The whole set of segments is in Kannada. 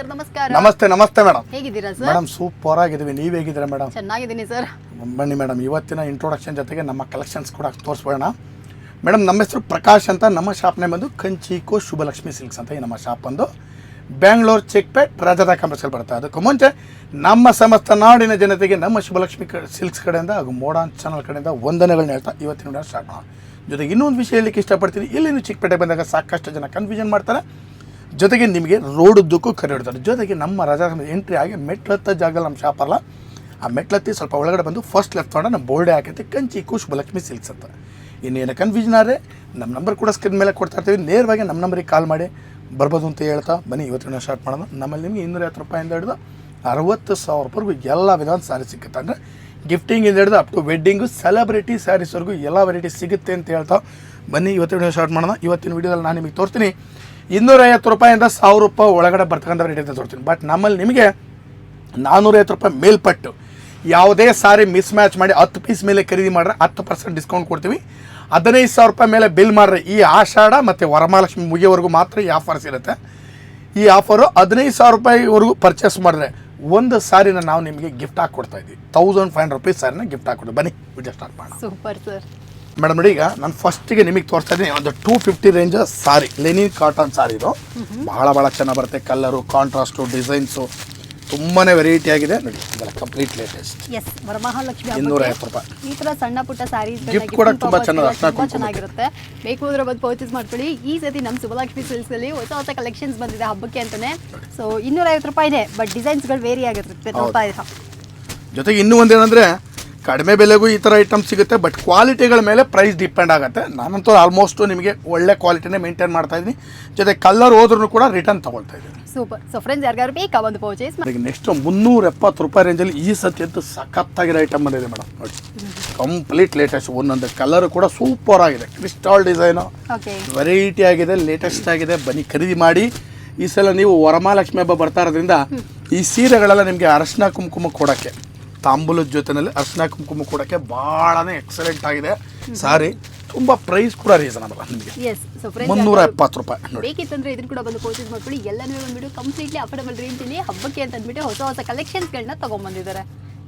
ಸರ್ ನಮಸ್ಕಾರ. ನಮಸ್ತೆ ನಮಸ್ತೆ ಮೇಡಮ್. ಹೇಗಿದ್ದೀರಾ ಸರ್? ಮೇಡಮ್ ಸೂಪರ್ ಆಗಿದ್ದೀವಿ, ನೀವು ಹೇಗಿದ್ದೀರಾ ಮೇಡಮ್? ಚೆನ್ನಾಗಿದ್ದೀನಿ ಸರ್. ಬನ್ನಿ ಮೇಡಮ್, ಇವತ್ತಿನ ಇಂಟ್ರೊಡಕ್ಷನ್ ಜೊತೆಗೆ ನಮ್ಮ ಕಲೆಕ್ಷನ್ಸ್ ಕೂಡ ತೋರಿಸ್ಬೋಣ. ಮೇಡಮ್ ನಮ್ಮ ಹೆಸರು ಪ್ರಕಾಶ್ ಅಂತ, ನಮ್ಮ ಶಾಪ್ನೇ ಬಂದು ಕಂಚಿಕೋ ಶುಭಲಕ್ಷ್ಮಿ ಸಿಲ್ಕ್ಸ್ ಅಂತ ಈ ನಮ್ಮ ಶಾಪ್ ಬಂದು ಬ್ಯಾಂಗ್ಳೂರ್ ಚಿಕ್ಪೇಟ್ ರಾಜದ ಕಾಂಪ್ಲೆಕ್ಸಲ್ಲಿ ಬರುತ್ತೆ. ಅದಕ್ಕೂ ಮುಂಚೆ ನಮ್ಮ ಸಮಸ್ತ ನಾಡಿನ ಜನತೆಗೆ ನಮ್ಮ ಶುಭಲಕ್ಷ್ಮಿ ಸಿಲ್ಕ್ಸ್ ಕಡೆಯಿಂದ ಹಾಗೂ ಮೋಡಾನ್ ಚಾನಲ್ ಕಡೆಯಿಂದ ವಂದನೆಗಳನ್ನ ಹೇಳ್ತಾ ಇವತ್ತಿನ ವಿಡಿಯೋ ಸ್ಟಾರ್ಟ್ ಮಾಡೋಣ. ಜೊತೆಗೆ ಇನ್ನೊಂದು ವಿಷಯ ಹೇಳಲಿಕ್ಕೆ ಇಷ್ಟಪಡ್ತೀನಿ. ಇಲ್ಲಿ ಚಿಕ್ಕಪೇಟೆ ಬಂದಾಗ ಸಾಕಷ್ಟು ಜನ ಕನ್ಫ್ಯೂಷನ್ ಮಾಡ್ತಾರೆ, ಜೊತೆಗೆ ನಿಮಗೆ ರೋಡುದ್ದಕ್ಕೂ ಕರೆಯಿಡ್ತಾರೆ. ಜೊತೆಗೆ ನಮ್ಮ ರಾಜ ಎಂಟ್ರಿ ಆಗಿ ಮೆಟ್ಲತ್ತ ಜಾಗ ನಮ್ಮ ಶಾಪ್ ಅಲ್ಲ, ಆ ಮೆಟ್ಲತ್ತಿ ಸ್ವಲ್ಪ ಒಳಗಡೆ ಬಂದು ಫಸ್ಟ್ ಲೆಫ್ಟ್ ತೊಗೊಂಡು ನಮ್ಮ ಬೋರ್ಡೇ ಹಾಕೈತೆ ಕಂಚಿಕೋ ಶುಭಲಕ್ಷ್ಮಿ ಸಿಲ್ಕ್ಸ್ ಅಂತ. ಇನ್ನೇನು ಕನ್ಫ್ಯೂಷನ್ ಆದರೆ ನಮ್ಮ ನಂಬರ್ ಕೂಡ ಸ್ಕ್ರೀನ್ ಮೇಲೆ ಕೊಡ್ತಾ ಇರ್ತೀವಿ, ನೇರವಾಗಿ ನಮ್ಮ ನಂಬರಿಗೆ ಕಾಲ್ ಮಾಡಿ ಬರ್ಬೋದು ಅಂತ ಹೇಳ್ತಾ ಬನ್ನಿ ಇವತ್ತಿನ ಸ್ಟಾರ್ಟ್ ಮಾಡೋಣ. ನಮ್ಮಲ್ಲಿ ನಿಮಗೆ 250 ರೂಪಾಯಿಂದ ಹಿಡಿದು 60,000 ರೂಪಾಯಿವರೆಗೂ ಎಲ್ಲ ವಿಧವಾದ ಸ್ಯಾರಿ ಸಿಗುತ್ತೆ. ಅಂದರೆ ಗಿಫ್ಟಿಂಗಿಂದ ಹಿಡಿದು ಅಪ್ ಟು ವೆಡ್ಡಿಂಗು ಸೆಲೆಬ್ರಿಟಿ ಸ್ಯಾರೀಸ್ವರೆಗೂ ಎಲ್ಲ ವೆರೈಟಿ ಸಿಗುತ್ತೆ ಅಂತ ಹೇಳ್ತಾ ಬನ್ನಿ ಇವತ್ತಿನ ಸ್ಟಾರ್ಟ್ ಮಾಡೋಣ. ಇವತ್ತಿನ ವೀಡಿಯೋದಲ್ಲಿ ನಾನು ನಿಮಗೆ ತೋರಿಸ್ತೀನಿ 250 ರೂಪಾಯಿಂದ 1000 ರೂಪಾಯಿ ಒಳಗಡೆ ಬರ್ತಕ್ಕಂಥ ವೆರೈಟಿ ಅಂತ ತೋರಿಸ್ತೀನಿ. ಬಟ್ ನಮ್ಮಲ್ಲಿ ನಿಮಗೆ 450 ರೂಪಾಯಿ ಮೇಲ್ಪಟ್ಟು ಯಾವುದೇ ಸಾರಿ ಮಿಸ್ ಮ್ಯಾಚ್ ಮಾಡಿ 10 ಪೀಸ್ ಮೇಲೆ ಖರೀದಿ ಮಾಡಿದ್ರೆ 10% ಡಿಸ್ಕೌಂಟ್ ಕೊಡ್ತೀವಿ. 15,000 ರೂಪಾಯಿ ಮೇಲೆ ಬಿಲ್ ಮಾಡಿದ್ರೆ ಈ ಆಷಾಢ ಮತ್ತು ವರಮಹಾಲಕ್ಷ್ಮಿ ಮುಗಿಯೋವರೆಗೂ ಮಾತ್ರ ಈ ಆಫರ್ಸ್ ಇರುತ್ತೆ. ಈ ಆಫರು 15,000 ರೂಪಾಯಿವರೆಗೂ ಪರ್ಚೇಸ್ ಮಾಡಿದ್ರೆ ಒಂದು ಸಾರಿನ ನಾವು ನಿಮಗೆ ಗಿಫ್ಟ್ ಹಾಕಿ ಕೊಡ್ತಾ ಇದ್ದೀವಿ. 1500 ರೂಪೀಸ್ ಸಾರಿನ ಗಿಫ್ಟ್ ಹಾಕ್ಕೊಡ್ತೀವಿ. ಬನ್ನಿ ವಿಡಿಯೋ ಸ್ಟಾರ್ಟ್ ಮಾಡೋಣ. Super sir. ಮೇಡಮ್ ನೋಡಿ, ಈಗ ನಾನು ಫಸ್ಟಿಗೆ ನಿಮಗೆ ತೋರಿಸ್ತಾ ಇದ್ದೀನಿ ಒಂದು 250 ರೇಂಜ್ ಸಾರಿ, ಲೆನಿನ್ ಕಾಟನ್ ಸಾರಿ. ಇದು ಭಾಳ ಚೆನ್ನಾಗಿ ಬರುತ್ತೆ. ಕಲರು, ಕಾಂಟ್ರಾಸ್ಟು, ಡಿಸೈನ್ಸು ತುಂಬಾ ವೆರೈಟಿ ಆಗಿದೆ ನೋಡಿ. ಇದೆಲ್ಲ ಕಂಪ್ಲೀಟ್ ಲೇಟೆಸ್ಟ್. ಎಸ್, ವರಮಹಾಲಕ್ಷ್ಮಿ 250 ರೂಪಾಯಿ. ಈ ಥರ ಸಣ್ಣ ಪುಟ್ಟ ಸ್ಯಾರೀಸ್ ಗಿಫ್ಟ್ ಕೂಡ ತುಂಬ ಚೆನ್ನಾಗಿರುತ್ತೆ. ಬೇಕು ಅಂದ್ರೆ ಬಂದು ಪರ್ಚೇಸ್ ಮಾಡ್ಕೊಳ್ಳಿ. ಈ ಸತಿ ನಮ್ಮ ಶುಭಲಕ್ಷ್ಮಿ ಸಿಲ್ಕ್ಸ್ ಅಲ್ಲಿ ಹೊಸ ಕಲೆಕ್ಷನ್ಸ್ ಬಂದಿದೆ ಹಬ್ಬಕ್ಕೆ ಅಂತಾನೆ. ಸೊ 250 ರೂಪಾಯಿ ಇದೆ, ಬಟ್ ಡಿಸೈನ್ಸ್ಗಳು ವೇರಿ ಆಗಿರುತ್ತೆ. ಜೊತೆಗೆ ಇನ್ನೂ ಒಂದೇನಂದ್ರೆ ಕಡಿಮೆ ಬೆಲೆಗೂ ಈ ಥರ ಐಟಮ್ ಸಿಗುತ್ತೆ, ಬಟ್ ಕ್ವಾಲಿಟಿಗಳ ಮೇಲೆ ಪ್ರೈಸ್ ಡಿಪೆಂಡ್ ಆಗುತ್ತೆ. ನಾನಂತೂ ಆಲ್ಮೋಸ್ಟ್ ನಿಮಗೆ ಒಳ್ಳೆ ಕ್ವಾಲಿಟಿನೇ ಮೇಂಟೈನ್ ಮಾಡ್ತಾ ಇದ್ದೀನಿ. ಜೊತೆ ಕಲರ್ ಹೋದ್ರೂ ಕೂಡ ರಿಟರ್ನ್ ತಗೊಳ್ತಾ ಇದ್ದೀನಿ. ಸೂಪರ್. ಸೊ ಫ್ರೆಂಡ್ಸ್, ಯಾರಿಗಾರು ಬೇಕಾ ಒಂದು ಪರ್ಚೇಸ್ ಮಾಡಿ. ನೆಕ್ಸ್ಟ್ 370 ರೂಪಾಯಿ ರೇಂಜಲ್ಲಿ ಈ ಸತಿ ಅಂತೂ ಸಖತ್ತಾಗಿರೋ ಐಟಮ್ ಬಂದಿದೆ ಮೇಡಮ್ ನೋಡಿ. ಕಂಪ್ಲೀಟ್ ಲೇಟೆಸ್ಟ್, ಒಂದೊಂದು ಕಲರ್ ಕೂಡ ಸೂಪರ್ ಆಗಿದೆ. ಕ್ರಿಸ್ಟಾಲ್ ಡಿಸೈನು ವೆರೈಟಿ ಆಗಿದೆ, ಲೇಟೆಸ್ಟ್ ಆಗಿದೆ. ಬನ್ನಿ ಖರೀದಿ ಮಾಡಿ. ಈ ಸಲ ನೀವು ವರಮಹಾಲಕ್ಷ್ಮಿ ಹಬ್ಬ ಬರ್ತಾ ಇರೋದ್ರಿಂದ ಈ ಸೀರೆಗಳೆಲ್ಲ ನಿಮಗೆ ಅರಶಿನ ಕುಂಕುಮ ಕೊಡೋಕ್ಕೆ, ತಾಂಬೂಲದ ಜೊತೆನಲ್ಲಿ ಅರಶಿನ ಕುಂಕುಮ ಕೊಡೋಕ್ಕೆ ಭಾಳನೇ ಎಕ್ಸಲೆಂಟ್ ಆಗಿದೆ ಸಾರಿ. ತುಂಬ ಪ್ರೈಸ್ ಕೂಡ ರೀಸನಬಲ್ ನಿಮಗೆ. 370 ರೂಪಾಯಿ ನೋಡಿ. ಬೇಕಿತ್ತಂದ್ರೆ ಇದನ್ನು ಕೂಡ ಬಂದು ಪರ್ಚೇಸ್ ಮಾಡ್ಕೊಳ್ಳಿ. ಎಲ್ಲನೂ ಬಂದ್ಬಿಟ್ಟು ಕಂಪ್ಲೀಟ್ಲಿ ಅಫೋರ್ಡಬಲ್ ರೇಂಜಲ್ಲಿ ಹಬ್ಬಕ್ಕೆ ಅಂತ ಅಂದ್ಬಿಟ್ಟು ಹೊಸ ಕಲೆಕ್ಷನ್ಸ್ಗಳನ್ನ ತಗೊಂಡ್ಬಂದಿದ್ದಾರೆ.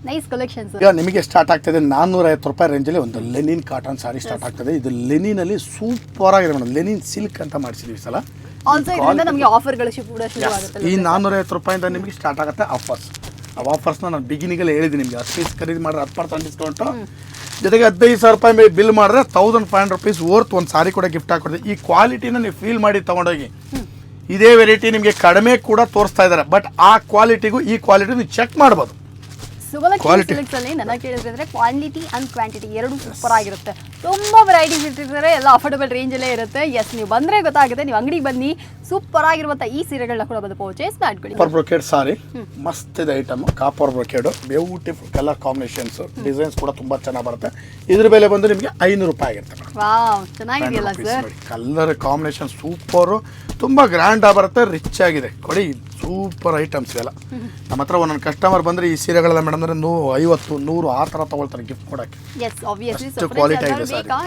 Nice collections. ಈಗ ನಿಮಗೆ ಸ್ಟಾರ್ಟ್ ಆಗ್ತದೆ 450 ರೂಪಾಯಿ ರೇಂಜಲ್ಲಿ ಒಂದು ಲೆನಿನ್ ಕಾಟನ್ ಸಾರಿ ಸ್ಟಾರ್ಟ್ ಆಗ್ತದೆ. ಇದು ಲೆನಿನಲ್ಲಿ ಸೂಪರ್ ಆಗಿದೆ ಮೇಡಮ್. ಲೆನಿನ್ ಸಿಲ್ಕ್ ಅಂತ ಮಾಡಿಸಿದ್ವಿ ಸಲ. ಆಲ್ಸೋ ಇದರಿಂದ ನಮಗೆ ಆಫರ್ಗಳು ಕೂಡ ಶುರು ಆಗುತ್ತೆ. ಈ 450 ರೂಪಾಯಿಂದ ನಿಮಗೆ ಸ್ಟಾರ್ಟ್ ಆಗುತ್ತೆ ಆಫರ್ಸ್. ಆ ಆಫರ್ಸ್ನ ನಾನು ಬಿಗಿನಿಂಗಲ್ಲೇ ಹೇಳಿದ್ದೀನಿ ನಿಮಗೆ. 10 ಪೀಸ್ ಖರೀದಿ ಮಾಡಿದ್ರೆ 10% ಡಿಸ್ಕೌಂಟು, ಜೊತೆಗೆ 15,000 ರೂಪಾಯಿ ಮೇಲೆ ಬಿಲ್ ಮಾಡಿದ್ರೆ 1500 ರೂಪೀಸ್ ವರ್ತ್ ಒಂದು ಸಾರಿ ಕೂಡ ಗಿಫ್ಟ್ ಹಾಕೊಡ್ತೀವಿ. ಈ ಕ್ವಾಲಿಟಿನ ನೀವು ಫೀಲ್ ಮಾಡಿ ತೊಗೊಂಡೋಗಿ. ಇದೇ ವೆರೈಟಿ ನಿಮಗೆ ಕಡಿಮೆ ಕೂಡ ತೋರಿಸ್ತಾ ಇದ್ದಾರೆ, ಬಟ್ ಆ ಕ್ವಾಲಿಟಿಗೂ ಈ ಕ್ವಾಲಿಟಿ ನೀವು ಚೆಕ್ ಮಾಡ್ಬೋದು. ಶುಭಲಕ್ಷ್ಮಿ ಸಿಲ್ಕ್ಸ್ ಅಲ್ಲಿ ನನ್ನ ಕೇಳಿದ್ರೆ ಕ್ವಾಲಿಟಿ ಅಂಡ್ ಕ್ವಾಂಟಿಟಿ ಎರಡು ಸೂಪರ್ ಆಗಿರುತ್ತೆ. ತುಂಬಾ ವೆರೈಟೀಸ್ ಇಟ್ಟಿರ್ತಾರೆ, ಎಲ್ಲ ಅಫೋರ್ಡಬಲ್ ರೇಂಜ್ ಅಲ್ಲೇ ಇರುತ್ತೆ. ಎಸ್, ನೀವು ಬಂದ್ರೆ ಗೊತ್ತಾಗುತ್ತೆ. ನೀವು ಅಂಗಡಿಗೆ ಬನ್ನಿ, ಸೂಪರ್ ಆಗಿರುವಂತ ಈ ಸೀರೆಗಳನ್ನ ಕೂಡ ಬಂದು ಪರ್ಚೇಸ್ ಮಾಡ್ಕೊಳ್ಳಿ. ಕಾಪರ್ ಬ್ರೊಕೇಡ್ ಸಾರಿ ಮಸ್ತ್ ಇದೆ item. Copper brocade beautiful colour combinations, designs ಕೂಡ ತುಂಬಾ ಚೆನ್ನಾಗಿ ಬರುತ್ತೆ. ಇದ್ರ ಬೆಲೆ ಬಂದು ನಿಮಗೆ 500 ರೂಪಾಯಿ ಆಗಿರುತ್ತೆ. ವಾವ್, ಚೆನ್ನಾಗಿದೆಯಲ್ಲ ಸರ್. ಕಲರ್ ಕಾಂಬಿನೇಷನ್ ಸೂಪರು, ತುಂಬಾ ಗ್ರ್ಯಾಂಡ್ ಆಗಿ ಬರುತ್ತೆ, ರಿಚ್ ಆಗಿದೆ. ಕೊಡಿ, ಸೂಪರ್ ಐಟಮ್ಸ್ ಎಲ್ಲ. ನಮ್ಮ ಹತ್ರ ಒಂದೊಂದು ಕಸ್ಟಮರ್ ಬಂದರೆ ಈ ಸೀರೆಗಳೆಲ್ಲ ಮೇಡಮ್ ಅಂದರೆ 50, 100 ಆ ಥರ ತಗೊಳ್ತಾರೆ ಗಿಫ್ಟ್ ಕೊಡೋಕ್ಕೆ. Yes, obviously.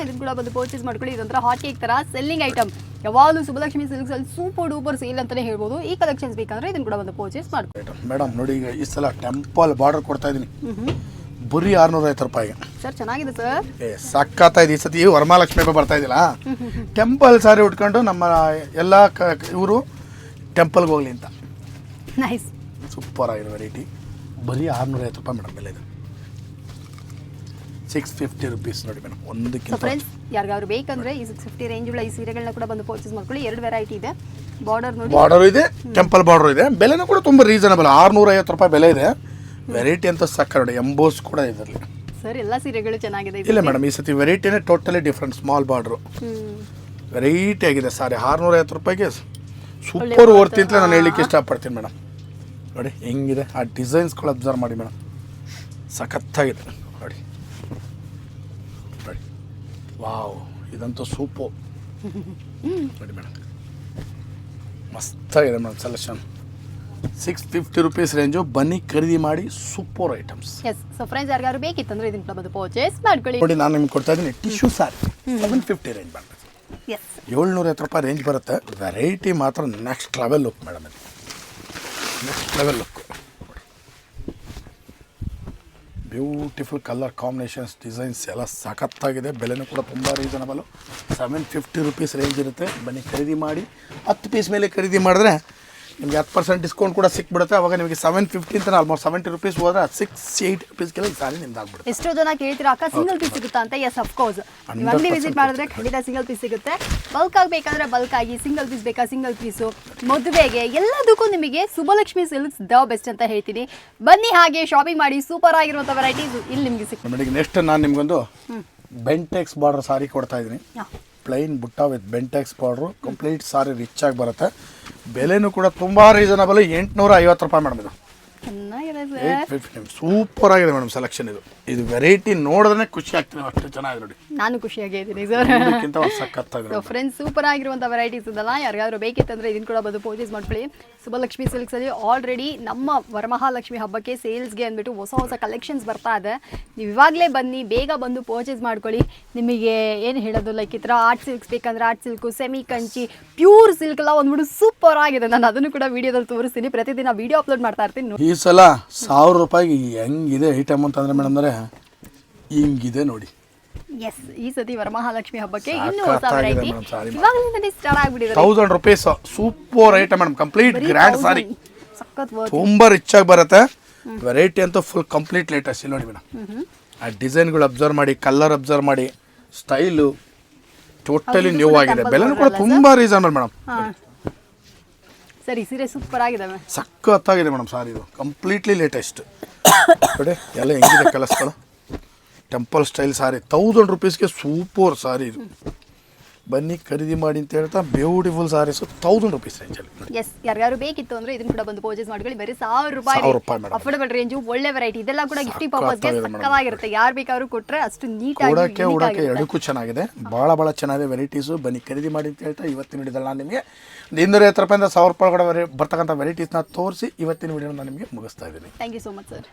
ಇದನ್ನು ಕೂಡ ಬಂದು ಪರ್ಚೇಸ್ ಮಾಡ್ಕೊಳ್ಳಿ. ಇದೊಂಥರ ಹಾಟ್ ಕೇಕ್ ಥರ ಸೆಲ್ಲಿಂಗ್ ಐಟಮ್. ಯಾವಾಗಲೂ ಶುಭಲಕ್ಷ್ಮಿ ಸಿಲ್ಕ್ಸ್ ಅಲ್ಲಿ ಸೂಪರ್ ಡೂಪರ್ ಸೇಲ್ ಅಂತಾನೆ ಹೇಳ್ಬೋದು. ಈ ಕಲೆಕ್ಷನ್ಸ್ ಬೇಕಂದ್ರೆ ಇದನ್ನು ಕೂಡ ಬಂದು ಪರ್ಚೇಸ್ ಮಾಡ್ಕೊಳ್ಳಿ. ಮೇಡಮ್ ನೋಡಿ, ಈಗ ಈ ಸಲ ಟೆಂಪಲ್ ಬಾರ್ಡರ್ ಕೊಡ್ತಾ ಇದ್ದೀನಿ ಬರೀ 650 ರೂಪಾಯಿಗೆ. ಸರ್ ಚೆನ್ನಾಗಿದೆ ಸರ್. ಸಕ್ಕತ್ತಾ ಇದೆ. ಈ ಸತಿ ವರಮಹಾಲಕ್ಷ್ಮಿ ಹಬ್ಬ ಬರ್ತಾ ಇದ್ದಿಲ್ಲ, ಟೆಂಪಲ್ ಸಾರಿ ಉಟ್ಕೊಂಡು ನಮ್ಮ ಎಲ್ಲ ಇವರು ಟೆಂಪಲ್ಗೆ ಹೋಗ್ಲಿ ಅಂತ. ನೈಸ್, ಸೂಪರ್ ಆಗಿರೋ ವೆರೈಟಿ. ಬರೀ 650 ರೂಪಾಯಿ ಮೇಡಮ್ ಬೆಲೆ. ಇದು 650 ರೂಪೀಸ್ ನೋಡಿ ಮೇಡಮ್ ಒಂದಕ್ಕಿಂತ. ಫ್ರೆಂಡ್ಸ್, ಯಾರಿಗಾದ್ರು ಬೇಕಂದ್ರೆ ಈ 650 ರೇಂಜ್ ಉಳ್ಳ ಈ ಸೀರೆಗಳನ್ನ ಕೂಡ ಬಂದು ಪರ್ಚೇಸ್ ಮಾಡ್ಕೊಳ್ಳಿ. ಎರಡು ವೆರೈಟಿ ಇದೆ. ಬಾರ್ಡರ್ ನೋಡಿ, ಬಾರ್ಡರ್ ಇದೆ, ಟೆಂಪಲ್ ಬಾರ್ಡರ್ ಇದೆ. ಬೆಲೆನೂ ಕೂಡ ತುಂಬ ರೀಸನಬಲ್, 650 ರೂಪಾಯಿ ಬೆಲೆ ಇದೆ. ವೆರೈಟಿ ಅಂತ ಸಕ್ಕ ನೋಡಿ, ಎಂಬೋಸ್ ಕೂಡ ಇದರಲ್ಲಿ. ಸರ್, ಎಲ್ಲ ಸೀರೆಗಳು ಚೆನ್ನಾಗಿದೆ. ಇಲ್ಲ ಮೇಡಮ್, ಈ ಸತಿ ವೆರೈಟಿನೇ totally different. Small border variety ಆಗಿದೆ ಸಾರಿ. 650 ರೂಪಾಯಿಗೆ ಸೂಪರ್ ವರ್ತಿ ಅಂತ ನಾನು ಹೇಳಲಿಕ್ಕೆ ಇಷ್ಟಪಡ್ತೀನಿ ಮೇಡಮ್. ನೋಡಿ ಹೆಂಗಿದೆ ಆ ಡಿಸೈನ್ಸ್ಗಳು ಅಬ್ಸರ್ವ್ ಮಾಡಿ ಮೇಡಮ್, ಸಖತ್ತಾಗಿದೆ ನೋಡಿ. ನೋಡಿ, ವಾವ್, ಇದಂತೂ ಸೂಪು ನೋಡಿ ಮೇಡಮ್, ಮಸ್ತಾಗಿದೆ ಮೇಡಮ್ ಸೆಲೆಕ್ಷನ್. 650 rupees range. ಬನ್ನಿ ಖರೀದಿ ಮಾಡಿ, super items. Yes, so friends, ಯಾರಿಗಾದ್ರು ಬೇಕಿತ್ತಂದ್ರೆ ಇದನ್ನ ಬಂದು ಪರ್ಚೇಸ್ ಮಾಡ್ಕೊಳ್ಳಿ. ನೋಡಿ, ನಾನು ನಿಮ್ಗೆ ಕೊಡ್ತಾ ಇದ್ದೀನಿ ಟಿಶ್ಯೂ ಸಾರಿ 750 ರೇಂಜ್ ಬರ್ತದೆ. 750 ರೂಪಾಯಿ ರೇಂಜ್ ಬರುತ್ತೆ. ವೆರೈಟಿ ಮಾತ್ರ ನೆಕ್ಸ್ಟ್ ಲೆವೆಲ್ ಲುಕ್ ಮೇಡಮ್. ಇದು next level look. Beautiful colour combinations, designs ಎಲ್ಲ ಸಖತ್ತಾಗಿದೆ. ಬೆಲೆನೂ ಕೂಡ ತುಂಬ ರೀಸನಬಲು. 750 ರುಪೀಸ್ ರೇಂಜ್ ಇರುತ್ತೆ. ಬನ್ನಿ ಖರೀದಿ ಮಾಡಿ. 10 ಪೀಸ್ ಮೇಲೆ ಖರೀದಿ ಮಾಡಿದ್ರೆ ನಿಮಗೆ 10% ಡಿಸ್ಕೌಂಟ್ ಕೂಡ ಸಿಕ್ಬಿಡುತ್ತೆ. ಅವಾಗ ನಿಮಗೆ 750 ಅಂತ ಆಲ್ಮೋಸ್ಟ್ 70 ರುಪೀಸ್ ಹೋದ್ರೆ 6-8 ರುಪೀಸ್ಗೆಲ್ಲ ಈ ಸಾರಿ ನಿಮ್ದು ಆಗ್ಬಿಡುತ್ತೆ. ಎಷ್ಟೋ ಜನ ಕೇಳ್ತೀರಾ ಅಕ್ಕ ಸಿಂಗಲ್ ಪೀಸ್ ಸಿಗುತ್ತಾ ಅಂತ. ಎಸ್ ಅಫ್ಕೋರ್ಸ್, ನೀವು ಅಂಗಡಿ ವಿಸಿಟ್ ಮಾಡಿದ್ರೆ ಖಂಡಿತ ಸಿಂಗಲ್ ಪೀಸ್ ಸಿಗುತ್ತೆ. ಬಲ್ಕ್ ಆಗಿ ಬೇಕಾದ್ರೆ ಬಲ್ಕ್ ಆಗಿ, ಸಿಂಗಲ್ ಪೀಸ್ ಬೇಕಾ ಸಿಂಗಲ್ ಪೀಸು, ಮದುವೆಗೆ ಎಲ್ಲದಕ್ಕೂ ನಿಮಗೆ ಸುಬ್ಬಲಕ್ಷ್ಮಿ ಸಿಲ್ಕ್ಸ್ ದ ಬೆಸ್ಟ್ ಅಂತ ಹೇಳ್ತೀನಿ. ಬನ್ನಿ ಹಾಗೆ ಶಾಪಿಂಗ್ ಮಾಡಿ. ಸೂಪರ್ ಆಗಿರುವಂಥ ವೆರೈಟೀಸ್ ಇಲ್ಲಿ ನಿಮಗೆ ಸಿಗುತ್ತೆ. ಮೇಡಮ್ ನೆಕ್ಸ್ಟ್ ನಾನು ನಿಮಗೊಂದು ಬೆಂಟೆಕ್ಸ್ ಬಾರ್ಡರ್ ಸಾರಿ ಕೊಡ್ತಾ ಇದ್ದೀನಿ. ಪ್ಲೈನ್ ಬುಟ್ಟ with Bentex border, complete sorry rich ಆಗಿ ಬರುತ್ತೆ. ಬೆಲೆನೂ ಕೂಡ ತುಂಬ ರೀಸನಬಲ್. 850 ರೂಪಾಯಿ ಮೇಡಮ್. ಇದು ಚೆನ್ನಾಗಿದೆ ಸರ್, 850. ಸೂಪರ್ ಆಗಿದೆ ಮೇಡಮ್ ಸೆಲೆಕ್ಷನ್. ಇದು ವೆರೈಟಿ ನೋಡಿದ್ರೆ ಖುಷಿ ಆಗ್ತೀನಿ, ಅಷ್ಟು ಚೆನ್ನಾಗಿದೆ ನೋಡಿ. ನಾನು ಖುಷಿಯಾಗಿದ್ದೀನಿ ಸರ್. ಇದಕ್ಕಿಂತ ಒಂದು ಸಖತ್ತಾಗಿದೆ ಫ್ರೆಂಡ್ಸ್, ಸೂಪರ್ ಆಗಿರುವಂಥ ವೆರೈಟೀಸ್ ಇದಲ್ಲ. ಯಾರಿಗಾದ್ರೂ ಬೇಕಿತ್ತಂದ್ರೆ ಇದನ್ನು ಕೂಡ ಬಂದು ಪರ್ಚೇಸ್ ಮಾಡ್ಕೊಳ್ಳಿ. ಸುಬ್ಬಲಕ್ಷ್ಮಿ ಸಿಲ್ಕ್ಸಲ್ಲಿ ಆಲ್ರೆಡಿ ನಮ್ಮ ವರಮಹಾಲಕ್ಷ್ಮಿ ಹಬ್ಬಕ್ಕೆ ಸೇಲ್ಸ್ಗೆ ಅಂದ್ಬಿಟ್ಟು ಹೊಸ ಹೊಸ ಕಲೆಕ್ಷನ್ಸ್ ಬರ್ತಾ ಇದೆ. ನೀವು ಇವಾಗಲೇ ಬನ್ನಿ, ಬೇಗ ಬಂದು ಪರ್ಚೇಸ್ ಮಾಡ್ಕೊಳ್ಳಿ. ನಿಮಗೆ ಏನು ಹೇಳೋದು, ಲೈಕ್ ಈ ಥರ ಆರ್ಟ್ ಸಿಲ್ಕ್ಸ್ ಬೇಕಂದ್ರೆ art silk, semi Kanchi, pure silk ಎಲ್ಲ ಒಂದ್ಬಿಟ್ಟು ಸೂಪರ್ ಆಗಿದೆ. ನಾನು ಅದನ್ನು ಕೂಡ ವಿಡಿಯೋದಲ್ಲಿ ತೋರಿಸ್ತೀನಿ. ಪ್ರತಿದಿನ ವಿಡಿಯೋ ಅಪ್ಲೋಡ್ ಮಾಡ್ತಾ ಇರ್ತೀನಿ. ಈ ಸಲ 1000 ರೂಪಾಯಿಗೆ ಹೆಂಗಿದೆ ಐಟಮ್ ಅಂತಂದ್ರೆ ಮೇಡಮ್ ಅಂದರೆ ಹಿಂಗಿದೆ ನೋಡಿ. ಎಸ್, ಈ ಸತಿ ವರಮಹಾಲಕ್ಷ್ಮಿ ಹಬ್ಬಕ್ಕೆ ಇನ್ನೂ ಹೊಸ ವೆರೈಟಿ ಇವಾಗಲಿಂದನೇ ಸ್ಟಾರ್ಟ್ ಆಗ್ಬಿಟ್ಟಿದೆ. 1000 rupees super item madam. Complete grand sari, ಸಖತ್ ತುಂಬ ರಿಚ್ ಆಗಿ ಬರುತ್ತೆ. ವೆರೈಟಿ ಅಂತೂ ಫುಲ್ ಕಂಪ್ಲೀಟ್ ಲೇಟೆಸ್ಟ್. ಇಲ್ಲಿ ನೋಡಿ ಮೇಡಮ್, ಆ ಡಿಸೈನ್ಗಳು ಅಬ್ಸರ್ವ್ ಮಾಡಿ, ಕಲರ್ ಅಬ್ಸರ್ವ್ ಮಾಡಿ, ಸ್ಟೈಲು ಟೋಟಲಿ ನ್ಯೂ ಆಗಿದೆ. ಬೆಲೆನೂ ಕೂಡ ತುಂಬ ರೀಸನಬಲ್ ಮೇಡಮ್. ಸರಿ, ಸೀರೆ ಸೂಪರ್ ಆಗಿದೆ, ಸಖತ್ತಾಗಿದೆ ಮೇಡಮ್ ಸಾರಿ. ಇದು ಕಂಪ್ಲೀಟ್ಲಿ ಲೇಟೆಸ್ಟ್ ನೋಡಿ. ಎಲ್ಲ ಹೆಂಗಿದೆ ಕಲರ್ಸ್ಗಳು. ಟೆಂಪಲ್ ಸ್ಟೈಲ್ ಸಾರಿ, 1000 ರುಪೀಸ್ಗೆ ಸೂಪರ್ ಸಾರಿ. ಇದು ಬನ್ನಿ ಖರೀದಿ ಮಾಡಿ ಅಂತ ಹೇಳ್ತಾ ಬ್ಯೂಟಿಫುಲ್ ಸಾರೀಸು 1000 ರುಪೀಸ್ ರೇಂಜಲ್ಲಿ. ಎಸ್, ಯಾರ್ಯಾರು ಬೇಕಿತ್ತು ಅಂದ್ರೆ ಇದನ್ನ ಕೂಡ ಬಂದು ಪರ್ಚೇಸ್ ಮಾಡ್ಕೊಳ್ಳಿ. ಬರೀ 1000 ರೂಪಾಯಿ ಅಫೋರ್ಡಬಲ್ ರೇಂಜು, ಒಳ್ಳೆ ವೆರೈಟಿ. ಇದೆಲ್ಲ ಕೂಡ ಗಿಫ್ಟಿಂಗ್ ಪರ್ಪಸ್ಗೆ ಸಕ್ಕತ್ತಾಗಿರುತ್ತೆ. ಯಾರು ಬೇಕಾದ್ರೂ ಕೊಟ್ಟರೆ ಅಷ್ಟು ನೀಟಾಗಿ ಉಡೋಕೆ ಎರಡಕ್ಕೂ ಚೆನ್ನಾಗಿದೆ. ಭಾಳ ಚೆನ್ನಾಗಿದೆ ವೆರೈಟೀಸು. ಬನ್ನಿ ಖರೀದಿ ಮಾಡಿ ಅಂತ ಹೇಳ್ತಾ ಇವತ್ತಿನ ವಿಡಿಯೋದಲ್ಲಿ ನಾನು ನಿಮಗೆ 250 ರೂಪಾಯಿಂದ 1000 ರೂಪಾಯಿ ಬರ್ತಕ್ಕಂಥ ವೆರೈಟೀಸ್ನ ತೋರಿಸಿ ಇವತ್ತಿನ ವಿಡಿಯೋನ ನಾನು ನಿಮಗೆ ಮುಗಿಸ್ತಾ ಇದ್ದೀನಿ. Thank you so much sir.